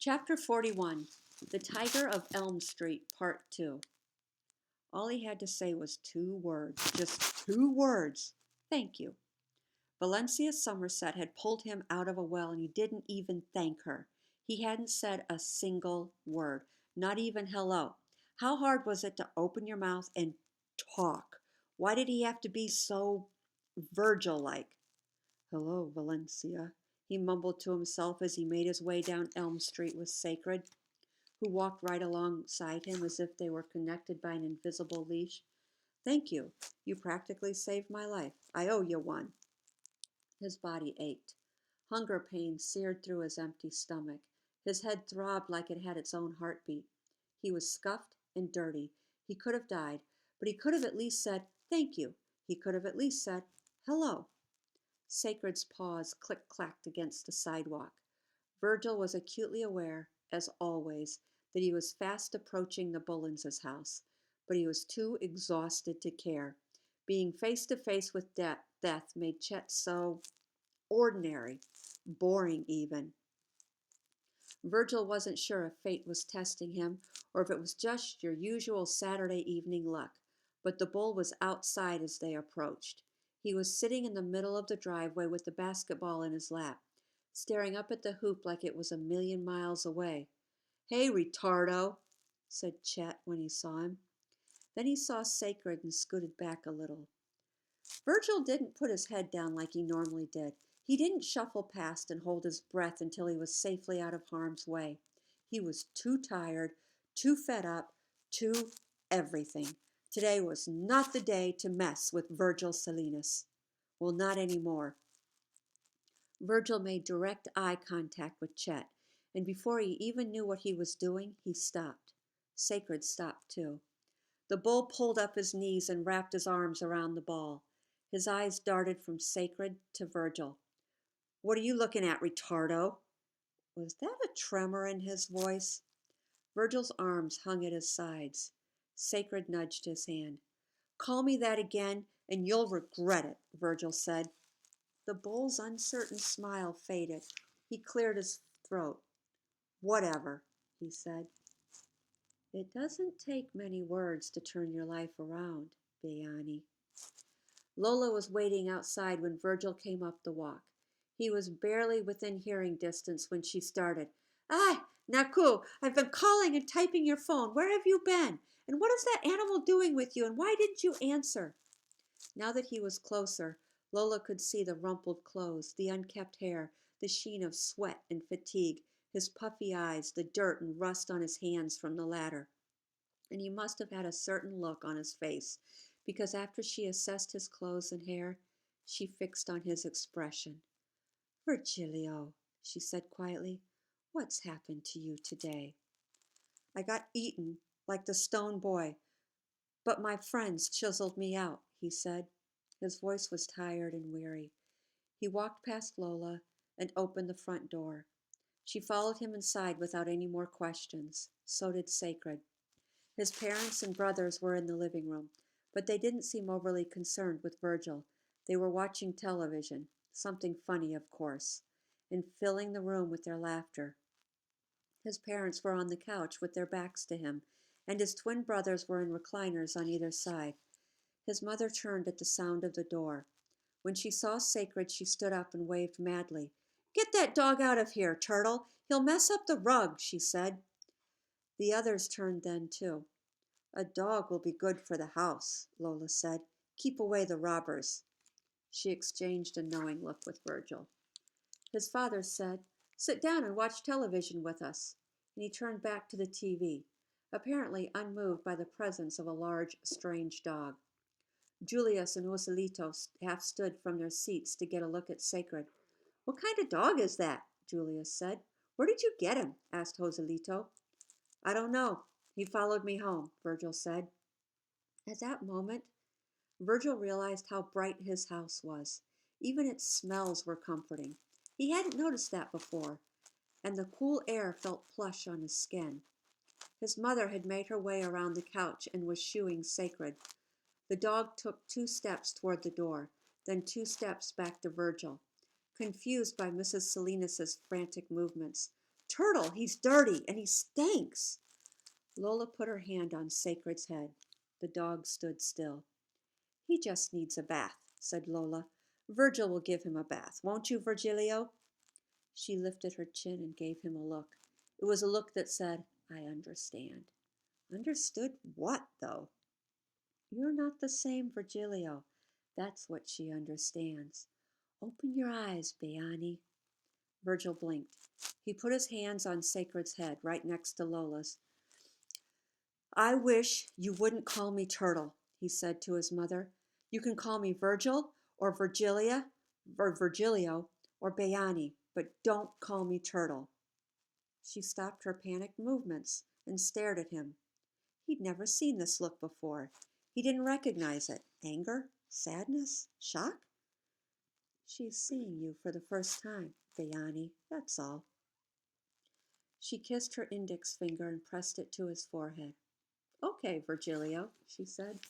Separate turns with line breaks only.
Chapter 41 The Tiger of Elm Street, Part 2. All he had to say was 2 words, just 2 words. Thank you. Valencia Somerset had pulled him out of a well and he didn't even thank her. He hadn't said a single word, not even hello. How hard was it to open your mouth and talk? Why did he have to be so Virgil-like? Hello, Valencia, he mumbled to himself as he made his way down Elm Street with Sacred, who walked right alongside him as if they were connected by an invisible leash. Thank you. You practically saved my life. I owe you one. His body ached. Hunger pain seared through his empty stomach. His head throbbed like it had its own heartbeat. He was scuffed and dirty. He could have died, but he could have at least said, thank you. He could have at least said, hello. Sacred's paws click-clacked against the sidewalk. Virgil was acutely aware, as always, that he was fast approaching the Bullins' house, but he was too exhausted to care. Being face to face with death made Chet so ordinary, boring even. Virgil wasn't sure if fate was testing him or if it was just your usual Saturday evening luck, but the bull was outside as they approached. He was sitting in the middle of the driveway with the basketball in his lap, staring up at the hoop like it was a million miles away. Hey, retardo, said Chet when he saw him. Then he saw Sacred and scooted back a little. Virgil didn't put his head down like he normally did. He didn't shuffle past and hold his breath until he was safely out of harm's way. He was too tired, too fed up, too everything. Today was not the day to mess with Virgil Salinas. Well, not anymore. Virgil made direct eye contact with Chet, and before he even knew what he was doing, he stopped. Sacred stopped too. The bull pulled up his knees and wrapped his arms around the ball. His eyes darted from Sacred to Virgil. What are you looking at, retardo? Was that a tremor in his voice? Virgil's arms hung at his sides. Sacred nudged his hand. Call me that again, and you'll regret it, Virgil said. The bull's uncertain smile faded. He cleared his throat. Whatever, he said. It doesn't take many words to turn your life around, Bayani. Lola was waiting outside when Virgil came up the walk. He was barely within hearing distance when she started. Ah, Naku, I've been calling and typing your phone. Where have you been? And what is that animal doing with you? And why didn't you answer? Now that he was closer, Lola could see the rumpled clothes, the unkempt hair, the sheen of sweat and fatigue, his puffy eyes, the dirt and rust on his hands from the ladder. And he must have had a certain look on his face, because after she assessed his clothes and hair, she fixed on his expression. Virgilio, she said quietly, what's happened to you today? I got eaten like the stone boy, but my friends chiseled me out, he said. His voice was tired and weary. He walked past Lola and opened the front door. She followed him inside without any more questions. So did Sacred. His parents and brothers were in the living room, but they didn't seem overly concerned with Virgil. They were watching television, something funny, of course, and filling the room with their laughter. His parents were on the couch with their backs to him, and his twin brothers were in recliners on either side. His mother turned at the sound of the door. When she saw Sacred, she stood up and waved madly. Get that dog out of here, Turtle. He'll mess up the rug, she said. The others turned then, too. A dog will be good for the house, Lola said. Keep away the robbers. She exchanged a knowing look with Virgil. His father said, sit down and watch television with us, and he turned back to the TV, apparently unmoved by the presence of a large, strange dog. Julius and Joselito half stood from their seats to get a look at Sacred. What kind of dog is that? Julius said. Where did you get him? Asked Joselito. I don't know. He followed me home, Virgil said. At that moment, Virgil realized how bright his house was. Even its smells were comforting. He hadn't noticed that before, and the cool air felt plush on his skin. His mother had made her way around the couch and was shooing Sacred. The dog took 2 steps toward the door, then 2 steps back to Virgil. Confused by Mrs. Salinas's frantic movements, Turtle, he's dirty and he stinks. Lola put her hand on Sacred's head. The dog stood still. He just needs a bath, said Lola. Virgil will give him a bath, won't you, Virgilio? She lifted her chin and gave him a look. It was a look that said, I understand. Understood what, though? You're not the same, Virgilio. That's what she understands. Open your eyes, Bayani. Virgil blinked. He put his hands on Sacred's head, right next to Lola's. I wish you wouldn't call me Turtle, he said to his mother. You can call me Virgil or Virgilia or Virgilio or Bayani, but don't call me Turtle. She stopped her panicked movements and stared at him. He'd never seen this look before. He didn't recognize it. Anger? Sadness? Shock? She's seeing you for the first time, Bayani, that's all. She kissed her index finger and pressed it to his forehead. Okay, Virgilio, she said.